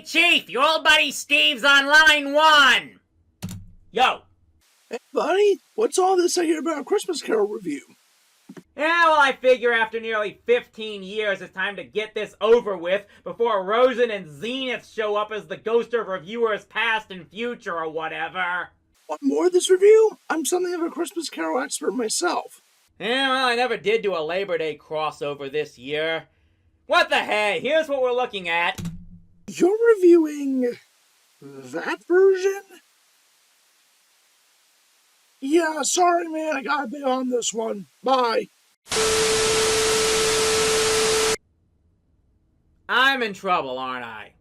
Hey, Chief, your old buddy Steve's on line 1. Yo. Hey, buddy, what's all this I hear about a Christmas Carol review? Yeah, well, I figure after nearly 15 years, it's time to get this over with before Rosen and Zenith show up as the ghost of reviewers past and future or whatever. Want more of this review? I'm something of a Christmas Carol expert myself. Yeah, well, I never did do a Labor Day crossover this year. What the hey, here's what we're looking at. You're reviewing that version? Yeah, sorry man, I gotta be on this one. Bye. I'm in trouble, aren't I?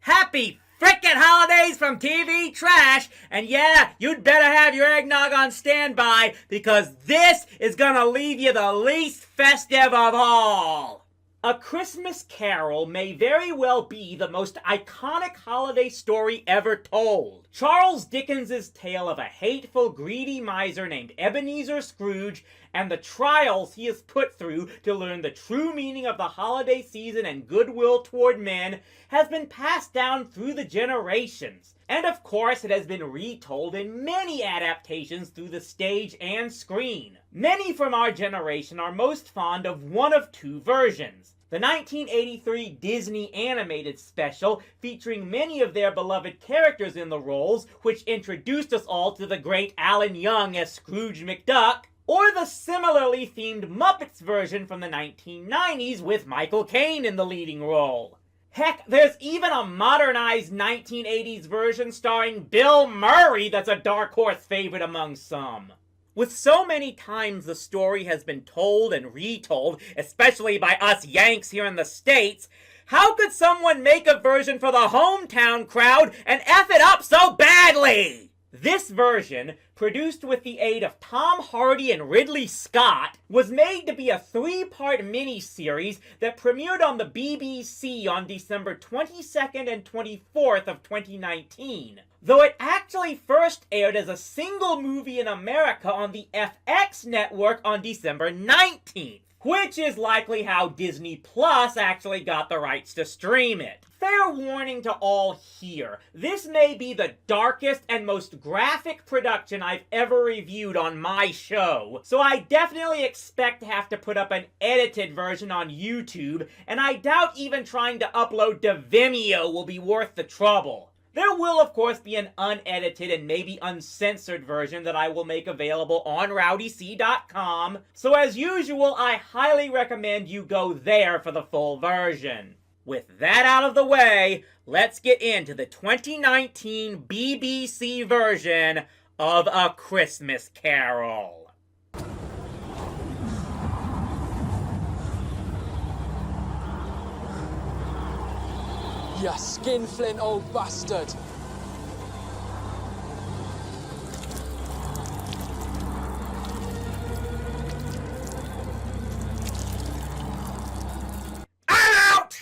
Happy frickin' holidays from TV Trash, and yeah, you'd better have your eggnog on standby, because this is gonna leave you the least festive of all. A Christmas Carol may very well be the most iconic holiday story ever told. Charles Dickens' tale of a hateful, greedy miser named Ebenezer Scrooge and the trials he is put through to learn the true meaning of the holiday season and goodwill toward men has been passed down through the generations. And of course, it has been retold in many adaptations through the stage and screen. Many from our generation are most fond of one of two versions. The 1983 Disney animated special, featuring many of their beloved characters in the roles, which introduced us all to the great Alan Young as Scrooge McDuck, or the similarly themed Muppets version from the 1990s with Michael Caine in the leading role. Heck, there's even a modernized 1980s version starring Bill Murray that's a dark horse favorite among some. With so many times the story has been told and retold, especially by us Yanks here in the States, how could someone make a version for the hometown crowd and F it up so badly? This version, produced with the aid of Tom Hardy and Ridley Scott, was made to be a 3-part miniseries that premiered on the BBC on December 22nd and 24th of 2019. Though it actually first aired as a single movie in America on the FX network on December 19th, which is likely how Disney Plus actually got the rights to stream it. Fair warning to all here, this may be the darkest and most graphic production I've ever reviewed on my show, so I definitely expect to have to put up an edited version on YouTube, and I doubt even trying to upload to Vimeo will be worth the trouble. There will, of course, be an unedited and maybe uncensored version that I will make available on rowdyc.com, so as usual, I highly recommend you go there for the full version. With that out of the way, let's get into the 2019 BBC version of A Christmas Carol. You skinflint old bastard! Out!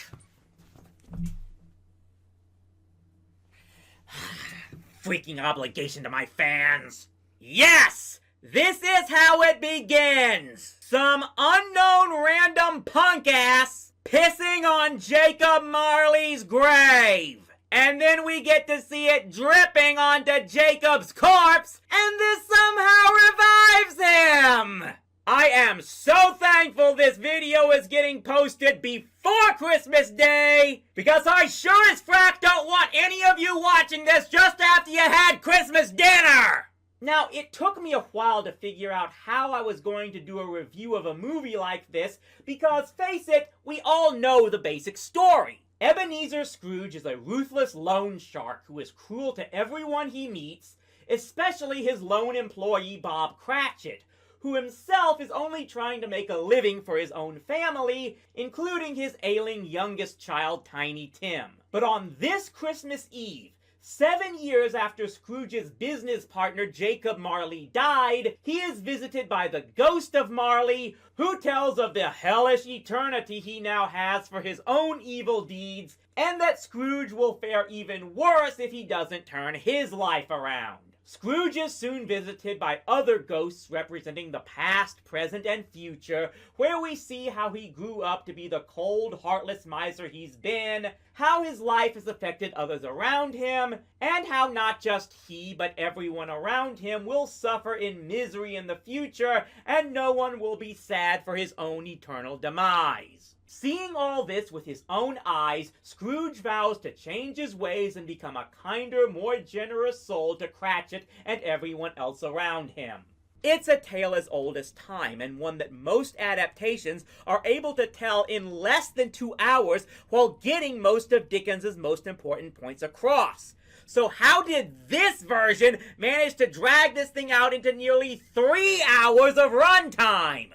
Freaking obligation to my fans. Yes! This is how it begins! Some unknown random punk ass pissing on Jacob Marley's grave. And then we get to see it dripping onto Jacob's corpse, and this somehow revives him! I am so thankful this video is getting posted before Christmas Day, because I sure as frack don't want any of you watching this just after you had Christmas dinner! Now, it took me a while to figure out how I was going to do a review of a movie like this, because, face it, we all know the basic story. Ebenezer Scrooge is a ruthless loan shark who is cruel to everyone he meets, especially his lone employee Bob Cratchit, who himself is only trying to make a living for his own family, including his ailing youngest child, Tiny Tim. But on this Christmas Eve, 7 years after Scrooge's business partner Jacob Marley died, he is visited by the ghost of Marley, who tells of the hellish eternity he now has for his own evil deeds, and that Scrooge will fare even worse if he doesn't turn his life around. Scrooge is soon visited by other ghosts representing the past, present, and future, where we see how he grew up to be the cold, heartless miser he's been, how his life has affected others around him, and how not just he, but everyone around him will suffer in misery in the future, and no one will be sad for his own eternal demise. Seeing all this with his own eyes, Scrooge vows to change his ways and become a kinder, more generous soul to Cratchit and everyone else around him. It's a tale as old as time, and one that most adaptations are able to tell in less than 2 hours while getting most of Dickens's most important points across. So how did this version manage to drag this thing out into nearly 3 hours of runtime?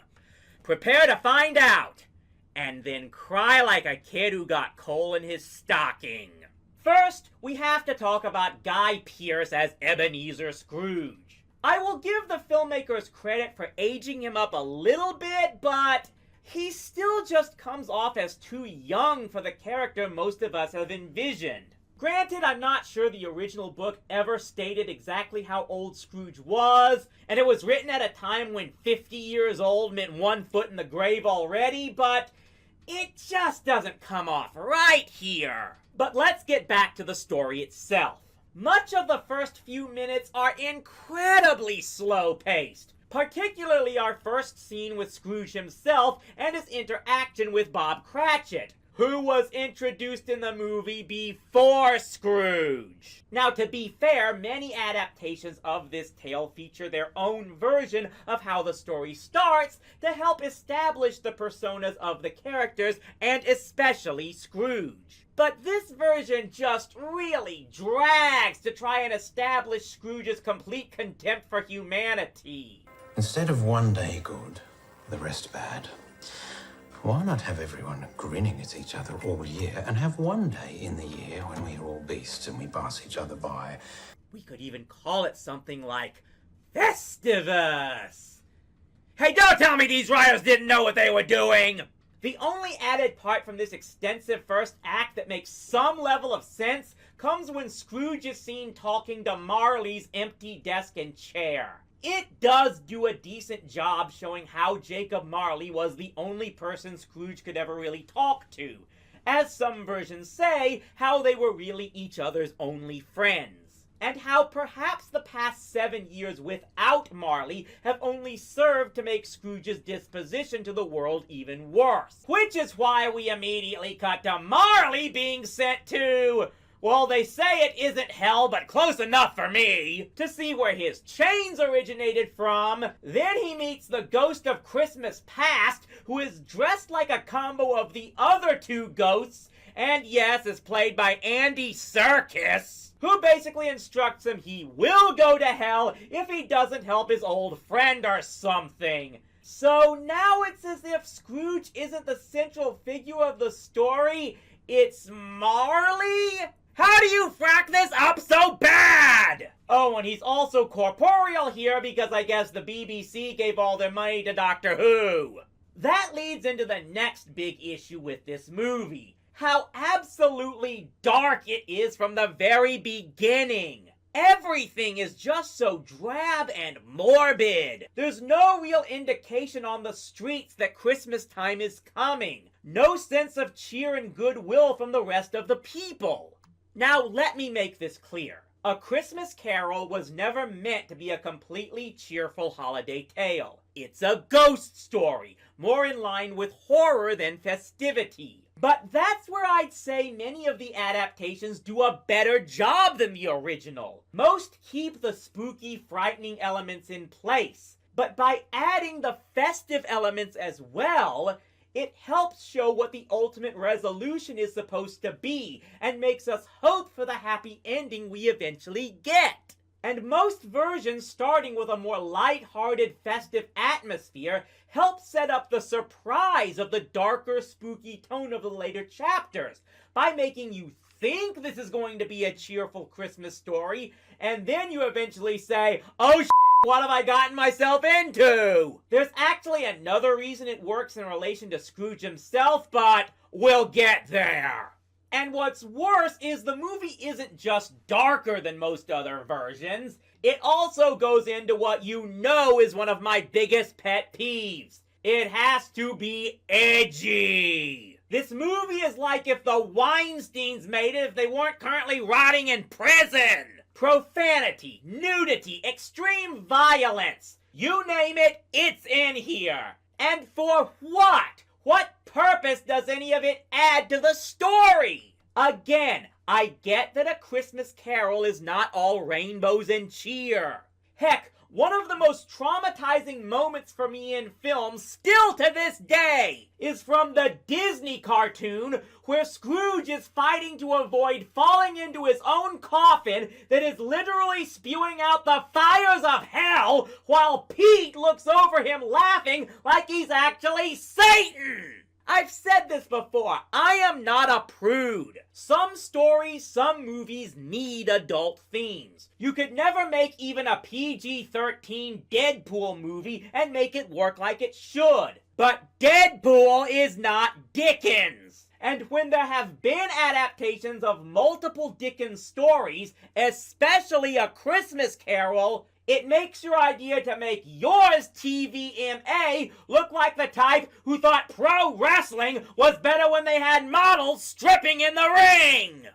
Prepare to find out. And then cry like a kid who got coal in his stocking. First, we have to talk about Guy Pearce as Ebenezer Scrooge. I will give the filmmakers credit for aging him up a little bit, but he still just comes off as too young for the character most of us have envisioned. Granted, I'm not sure the original book ever stated exactly how old Scrooge was, and it was written at a time when 50 years old meant 1 foot in the grave already, but it just doesn't come off right here. But let's get back to the story itself. Much of the first few minutes are incredibly slow-paced, particularly our first scene with Scrooge himself and his interaction with Bob Cratchit, who was introduced in the movie before Scrooge. Now, to be fair, many adaptations of this tale feature their own version of how the story starts to help establish the personas of the characters, and especially Scrooge. But this version just really drags to try and establish Scrooge's complete contempt for humanity. Instead of one day good, the rest bad, why not have everyone grinning at each other all year and have one day in the year when we're all beasts and we pass each other by? We could even call it something like Festivus. Hey, don't tell me these writers didn't know what they were doing! The only added part from this extensive first act that makes some level of sense comes when Scrooge is seen talking to Marley's empty desk and chair. It does do a decent job showing how Jacob Marley was the only person Scrooge could ever really talk to. As some versions say, how they were really each other's only friends. And how perhaps the past 7 years without Marley have only served to make Scrooge's disposition to the world even worse. Which is why we immediately cut to Marley being sent to, well, they say it isn't hell, but close enough for me, to see where his chains originated from. Then he meets the ghost of Christmas past, who is dressed like a combo of the other 2 ghosts, and yes, is played by Andy Serkis, who basically instructs him he will go to hell if he doesn't help his old friend or something. So now it's as if Scrooge isn't the central figure of the story, it's Marley? How do you frack this up so bad? Oh, and he's also corporeal here because I guess the BBC gave all their money to Doctor Who. That leads into the next big issue with this movie. How absolutely dark it is from the very beginning. Everything is just so drab and morbid. There's no real indication on the streets that Christmas time is coming. No sense of cheer and goodwill from the rest of the people. Now, let me make this clear. A Christmas Carol was never meant to be a completely cheerful holiday tale. It's a ghost story, more in line with horror than festivity. But that's where I'd say many of the adaptations do a better job than the original. Most keep the spooky, frightening elements in place, but by adding the festive elements as well, it helps show what the ultimate resolution is supposed to be, and makes us hope for the happy ending we eventually get. And most versions, starting with a more light-hearted, festive atmosphere, help set up the surprise of the darker, spooky tone of the later chapters by making you think this is going to be a cheerful Christmas story, and then you eventually say, oh shit, what have I gotten myself into? There's actually another reason it works in relation to Scrooge himself, but we'll get there. And what's worse is the movie isn't just darker than most other versions. It also goes into what you know is one of my biggest pet peeves. It has to be edgy. This movie is like if the Weinsteins made it if they weren't currently rotting in prison. Profanity, nudity, extreme violence. You name it, it's in here. And for what? What purpose does any of it add to the story? Again, I get that A Christmas Carol is not all rainbows and cheer. Heck, one of the most traumatizing moments for me in film, still to this day, is from the Disney cartoon where Scrooge is fighting to avoid falling into his own coffin that is literally spewing out the fires of hell while Pete looks over him laughing like he's actually Satan! I've said this before, I am not a prude. Some stories, some movies need adult themes. You could never make even a PG-13 Deadpool movie and make it work like it should. But Deadpool is not Dickens. And when there have been adaptations of multiple Dickens stories, especially A Christmas Carol, it makes your idea to make yours TVMA look like the type who thought pro wrestling was better when they had models stripping in the ring!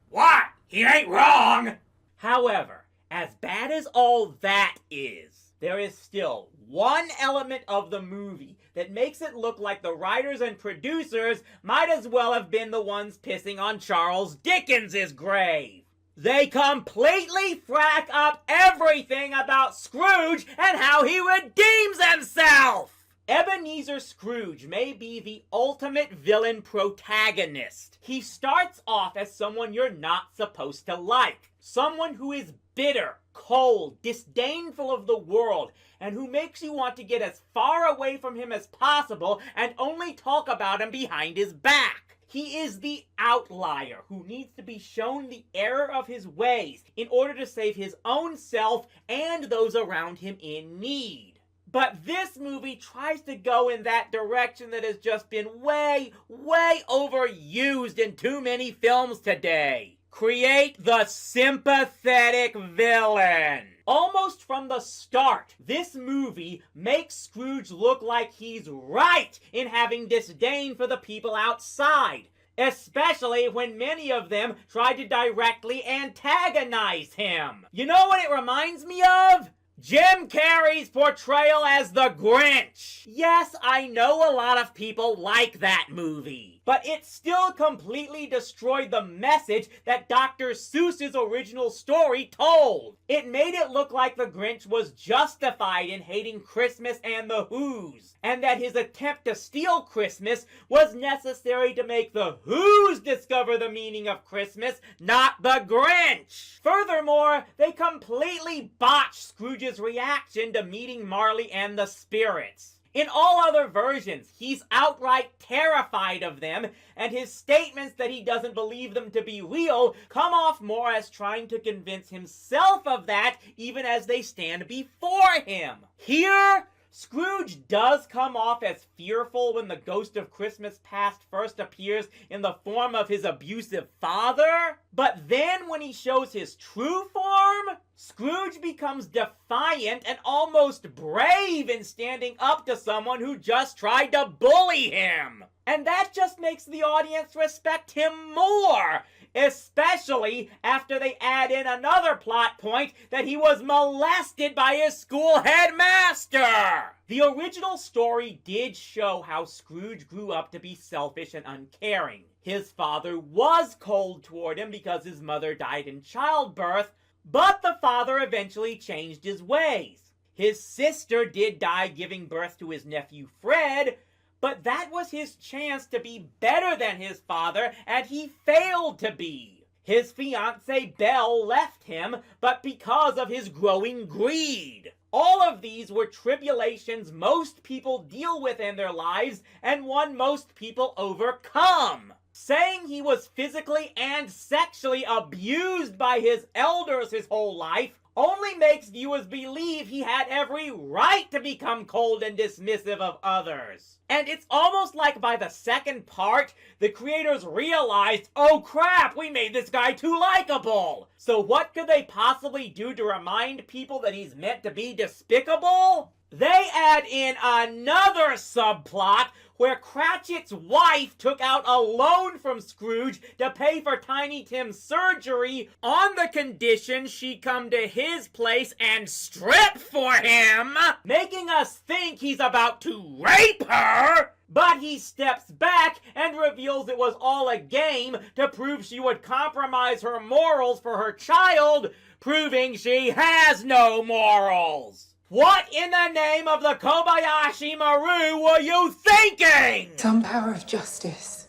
What? He ain't wrong! However, as bad as all that is, there is still one element of the movie that makes it look like the writers and producers might as well have been the ones pissing on Charles Dickens' grave. They completely frack up everything about Scrooge and how he redeems himself! Ebenezer Scrooge may be the ultimate villain protagonist. He starts off as someone you're not supposed to like. Someone who is bitter, cold, disdainful of the world, and who makes you want to get as far away from him as possible and only talk about him behind his back. He is the outlier who needs to be shown the error of his ways in order to save his own self and those around him in need. But this movie tries to go in that direction that has just been way overused in too many films today. Create the sympathetic villain. Almost from the start, this movie makes Scrooge look like he's right in having disdain for the people outside, especially when many of them try to directly antagonize him. You know what it reminds me of? Jim Carrey's portrayal as the Grinch. Yes, I know a lot of people like that movie, but it still completely destroyed the message that Dr. Seuss's original story told. It made it look like the Grinch was justified in hating Christmas and the Who's, and that his attempt to steal Christmas was necessary to make the Who's discover the meaning of Christmas, not the Grinch. Furthermore, they completely botched Scrooge's reaction to meeting Marley and the spirits. In all other versions, he's outright terrified of them, and his statements that he doesn't believe them to be real come off more as trying to convince himself of that even as they stand before him. Here, Scrooge does come off as fearful when the ghost of Christmas past first appears in the form of his abusive father, but then when he shows his true form, Scrooge becomes defiant and almost brave in standing up to someone who just tried to bully him. And that just makes the audience respect him more, especially after they add in another plot point that he was molested by his school headmaster. The original story did show how Scrooge grew up to be selfish and uncaring. His father was cold toward him because his mother died in childbirth, but the father eventually changed his ways. His sister did die giving birth to his nephew Fred, but that was his chance to be better than his father, and he failed to be. His fiancée Belle left him, but because of his growing greed. All of these were tribulations most people deal with in their lives and one most people overcome. Saying he was physically and sexually abused by his elders his whole life only makes viewers believe he had every right to become cold and dismissive of others. And it's almost like by the second part, the creators realized, oh crap, we made this guy too likable. So what could they possibly do to remind people that he's meant to be despicable? They add in another subplot where Cratchit's wife took out a loan from Scrooge to pay for Tiny Tim's surgery on the condition she come to his place and strip for him, making us think he's about to rape her. But he steps back and reveals it was all a game to prove she would compromise her morals for her child, proving she has no morals. What in the name of the Kobayashi Maru were you thinking? Some power of justice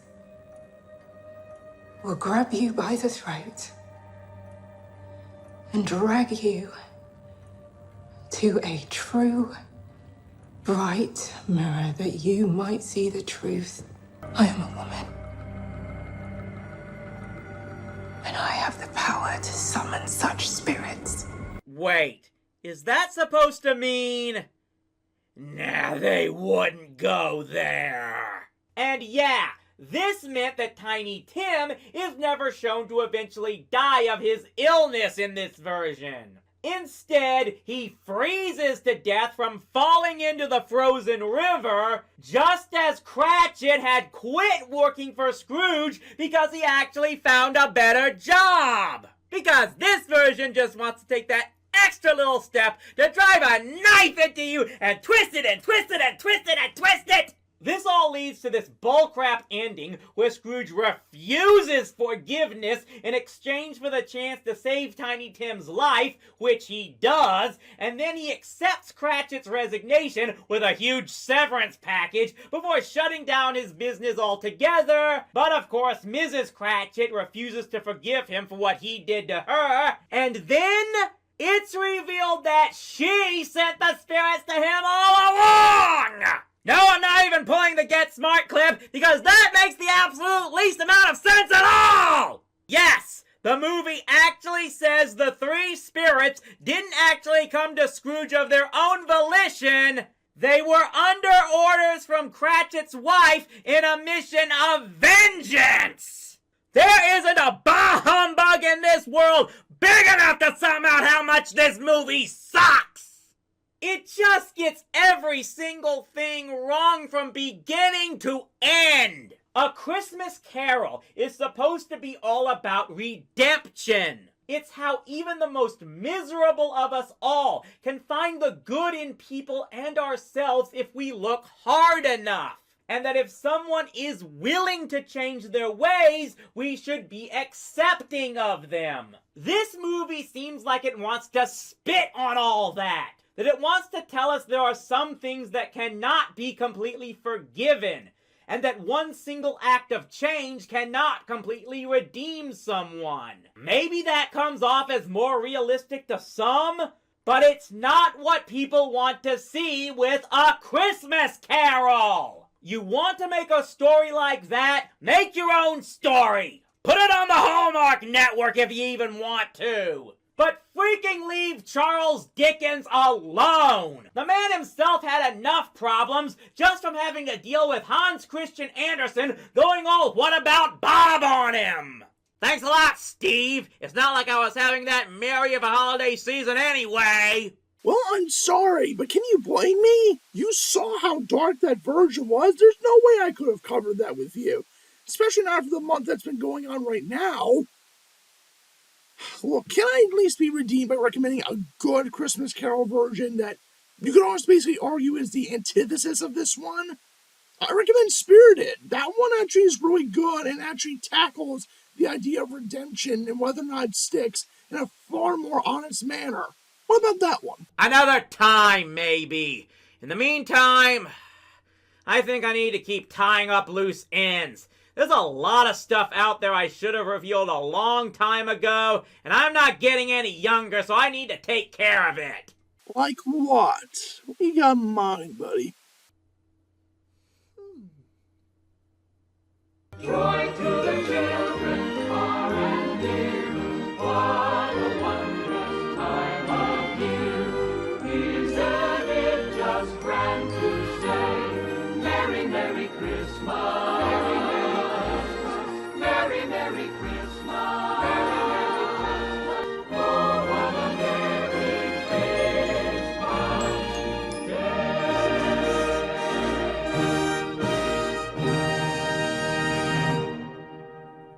will grab you by the throat and drag you to a true, bright mirror that you might see the truth. I am a woman. And I have the power to summon such spirits. Wait. Is that supposed to mean... Nah, they wouldn't go there. And yeah, this meant that Tiny Tim is never shown to eventually die of his illness in this version. Instead, he freezes to death from falling into the frozen river, just as Cratchit had quit working for Scrooge because he actually found a better job. Because this version just wants to take that extra little step to drive a knife into you and twist it and twist it and twist it and twist it! This all leads to this bullcrap ending where Scrooge refuses forgiveness in exchange for the chance to save Tiny Tim's life, which he does, and then he accepts Cratchit's resignation with a huge severance package before shutting down his business altogether. But of course, Mrs. Cratchit refuses to forgive him for what he did to her, and then it's revealed that she sent the spirits to him all along! No, I'm not even pulling the Get Smart clip because that makes the absolute least amount of sense at all! Yes, the movie actually says the three spirits didn't actually come to Scrooge of their own volition. They were under orders from Cratchit's wife in a mission of vengeance! There isn't a bah humbug in this world big enough to sum out how much this movie sucks! It just gets every single thing wrong from beginning to end! A Christmas Carol is supposed to be all about redemption. It's how even the most miserable of us all can find the good in people and ourselves if we look hard enough. And that if someone is willing to change their ways, we should be accepting of them. This movie seems like it wants to spit on all that. That it wants to tell us there are some things that cannot be completely forgiven. And that one single act of change cannot completely redeem someone. Maybe that comes off as more realistic to some, but it's not what people want to see with A Christmas Carol. You want to make a story like that? Make your own story! Put it on the Hallmark Network if you even want to! But freaking leave Charles Dickens alone! The man himself had enough problems just from having to deal with Hans Christian Andersen going all what about Bob on him! Thanks a lot, Steve! It's not like I was having that merry of a holiday season anyway! Well, I'm sorry, but can you blame me? You saw how dark that version was. There's no way I could have covered that with you. Especially not for the month that's been going on right now. Look, can I at least be redeemed by recommending a good Christmas Carol version that you could almost basically argue is the antithesis of this one? I recommend Spirited. That one actually is really good and actually tackles the idea of redemption and whether or not it sticks in a far more honest manner. What about that one? Another time, maybe. In the meantime, I think I need to keep tying up loose ends. There's a lot of stuff out there I should have revealed a long time ago, and I'm not getting any younger, so I need to take care of it. Like what? What you got in mind, buddy? Joy to the